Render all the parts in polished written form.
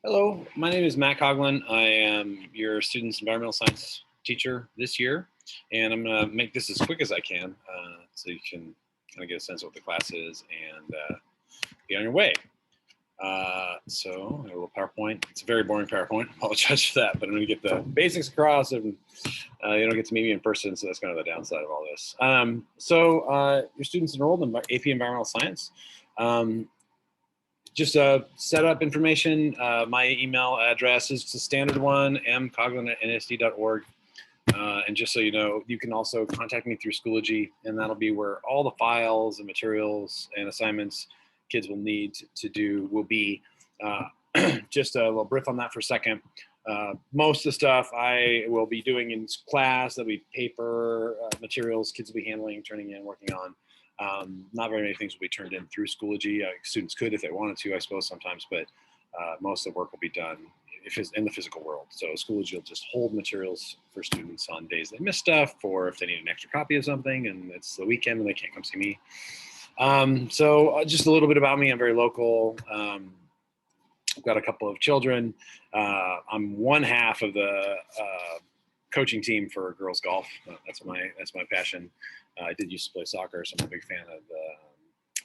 Hello, my name is Matt Coglon. I am your student's environmental science teacher this year, and I'm going to make this as quick as I can so you can kind of get a sense of what the class is and be on your way. So I have a little PowerPoint. It's a very boring PowerPoint. I apologize for that, but I'm going to get the basics across, and you don't get to meet me in person, so that's kind of the downside of all this. Your students enrolled in AP Environmental Science. Just set up information. My email address is the standard one, mcoglon@nsd.org. And just so you know, you can also contact me through Schoology, and that'll be where all the files and materials and assignments kids will need to do will be. Just a little brief on that for a second. Most of the stuff I will be doing in class, there'll be paper materials kids will be handling, turning in, working on. Not very many things will be turned in through Schoology. Students could if they wanted to, I suppose, sometimes, but most of the work will be done if it's in the physical world. So Schoology will just hold materials for students on days they miss stuff, or if they need an extra copy of something and it's the weekend and they can't come see me. Just a little bit about me. I'm very local. I've got a couple of children. I'm one half of the coaching team for girls golf. That's my passion. I did used to play soccer, so I'm a big fan of the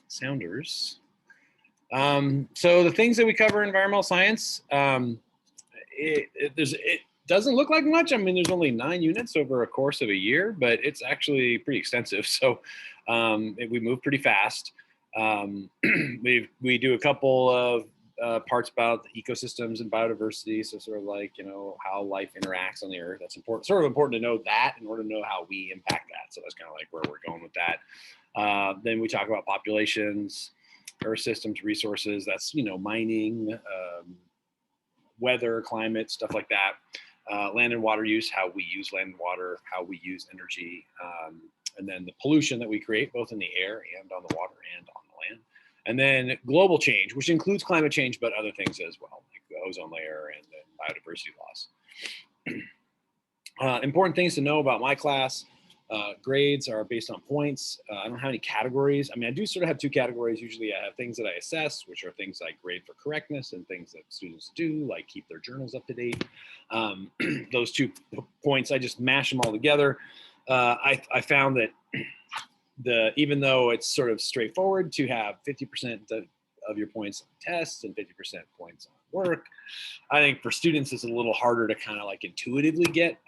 Sounders. So the things that we cover in environmental science, it doesn't look like much. I mean, there's only 9 units over a course of a year, but it's actually pretty extensive. So we move pretty fast. We do a couple of parts about the ecosystems and biodiversity. So sort of like, how life interacts on the earth. That's important, sort of important to know that in order to know how we impact that. So that's kind of like where we're going with that. Then we talk about populations, earth systems, resources. That's, mining, weather, climate, stuff like that. Land and water use, how we use land and water, how we use energy. And then the pollution that we create both in the air and on the water and on the land. And then global change, which includes climate change, but other things as well, like the ozone layer and then biodiversity loss. Important things to know about my class. Grades are based on points. I don't have any categories. I mean, I do sort of have 2 categories. Usually I have things that I assess, which are things I grade for correctness, and things that students do, like keep their journals up to date. Those 2 points, I just mash them all together. I found that even though it's sort of straightforward to have 50% of your points on tests and 50% points on work, I think for students it's a little harder to kind of like intuitively get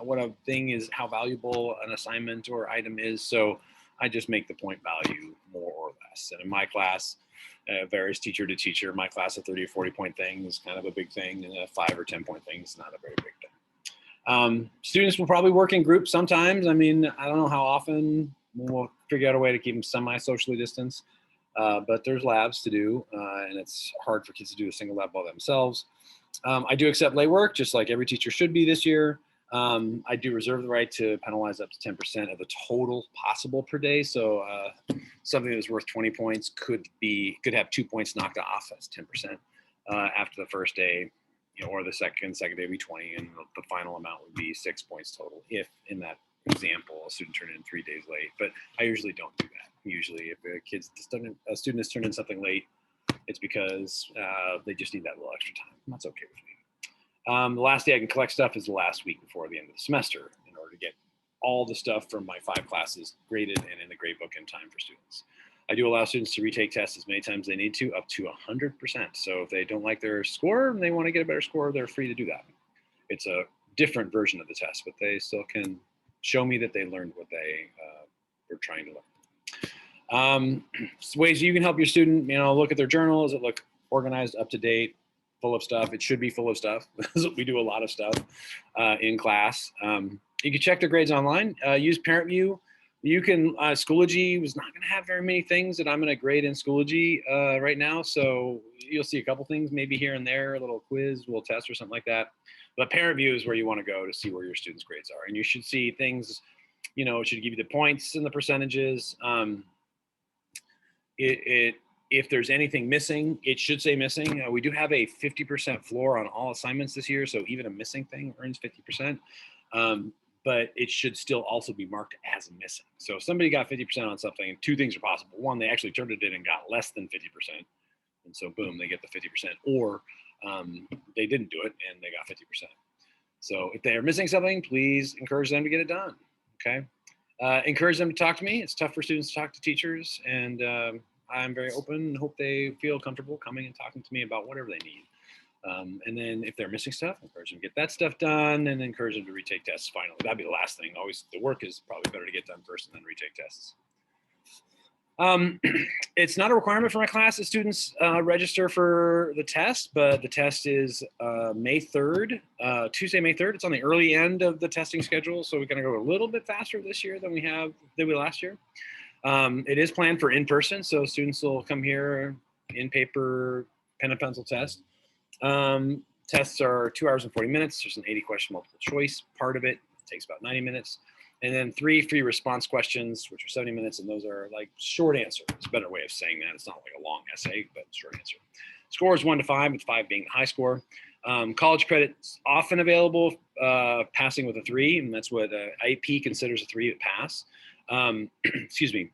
what a thing is, how valuable an assignment or item is. So I just make the point value more or less. And in my class, varies teacher to teacher. My class, a 30 or 40 point thing is kind of a big thing, and a 5 or 10 point thing is not a very big thing. Students will probably work in groups sometimes. I mean, I don't know how often. We'll figure out a way to keep them semi-socially distanced, but there's labs to do, and it's hard for kids to do a single lab by themselves. I do accept lay work, just like every teacher should be this year. I do reserve the right to penalize up to 10% of the total possible per day. So something that's worth 20 points could have 2 points knocked off. That's 10% after the first day, or the second day would be 20, and the final amount would be 6 points total if in that example a student turned in 3 days late. But I usually don't do that. Usually if a student has turned in something late, it's because they just need that little extra time. That's okay with me. The last day I can collect stuff is the last week before the end of the semester in order to get all the stuff from my 5 classes graded and in the gradebook in time for students. I do allow students to retake tests as many times as they need to, up to 100%. So if they don't like their score and they want to get a better score, they're free to do that. It's a different version of the test, but they still can show me that they learned what they were trying to learn. Ways you can help your student, look at their journal. Does it look organized, up to date, full of stuff? It should be full of stuff. We do a lot of stuff in class. You can check their grades online. Use Parent View. You can, Schoology was not going to have very many things that I'm going to grade in Schoology right now. So you'll see a couple things maybe here and there, a little quiz, a little test or something like that. But Parent View is where you want to go to see where your students' grades are. And you should see things, it should give you the points and the percentages. If there's anything missing, it should say missing. We do have a 50% floor on all assignments this year. So even a missing thing earns 50%. But it should still also be marked as missing. So if somebody got 50% on something, and 2 things are possible. One, they actually turned it in and got less than 50%. And so boom, they get the 50%. Or they didn't do it and they got 50%. So if they're missing something, please encourage them to get it done. Okay. Encourage them to talk to me. It's tough for students to talk to teachers, and I'm very open and hope they feel comfortable coming and talking to me about whatever they need. And then if they're missing stuff, encourage them to get that stuff done, and encourage them to retake tests finally. That'd be the last thing. Always, the work is probably better to get done first and then retake tests. It's not a requirement for my class that students register for the test, but the test is May 3rd, Tuesday, May 3rd. It's on the early end of the testing schedule, so we're going to go a little bit faster this year than we last year. It is planned for in-person, so students will come here in paper, pen and pencil test. Tests are 2 hours and 40 minutes. There's an 80-question multiple choice part of it. It takes about 90 minutes. And then 3 free response questions, which are 70 minutes, and those are like short answer. It's a better way of saying that. It's not like a long essay, but short answer. Score is 1 to 5, with 5 being the high score. College credit's often available, passing with a 3, and that's what IEP considers a 3 to pass. Excuse me.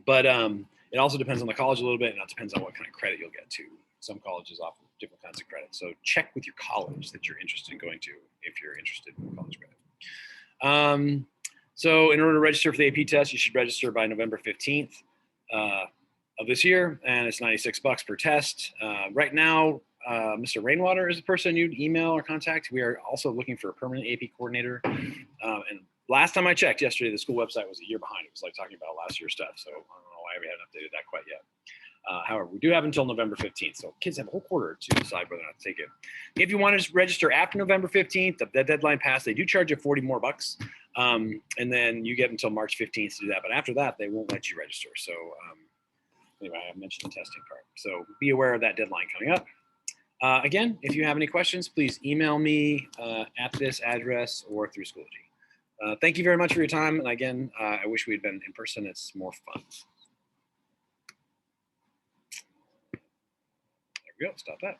But it also depends on the college a little bit, and it depends on what kind of credit you'll get to. Some colleges offer different kinds of credit. So check with your college that you're interested in going to if you're interested in college credit. So in order to register for the AP test, you should register by November 15th of this year, and it's $96 per test. Right now, Mr. Rainwater is the person you'd email or contact. We are also looking for a permanent AP coordinator. And last time I checked yesterday, the school website was a year behind. It was like talking about last year's stuff. So I don't know why we haven't updated that quite yet. However, we do have until November 15th. So kids have a whole quarter to decide whether or not to take it. If you want to register after November 15th, the deadline passed, they do charge you 40 more bucks. And then you get until March 15th to do that. But after that, they won't let you register. So anyway, I mentioned the testing part. So be aware of that deadline coming up. Again, if you have any questions, please email me at this address or through Schoology. Thank you very much for your time. And again, I wish we had been in person. It's more fun. There we go. Stop that.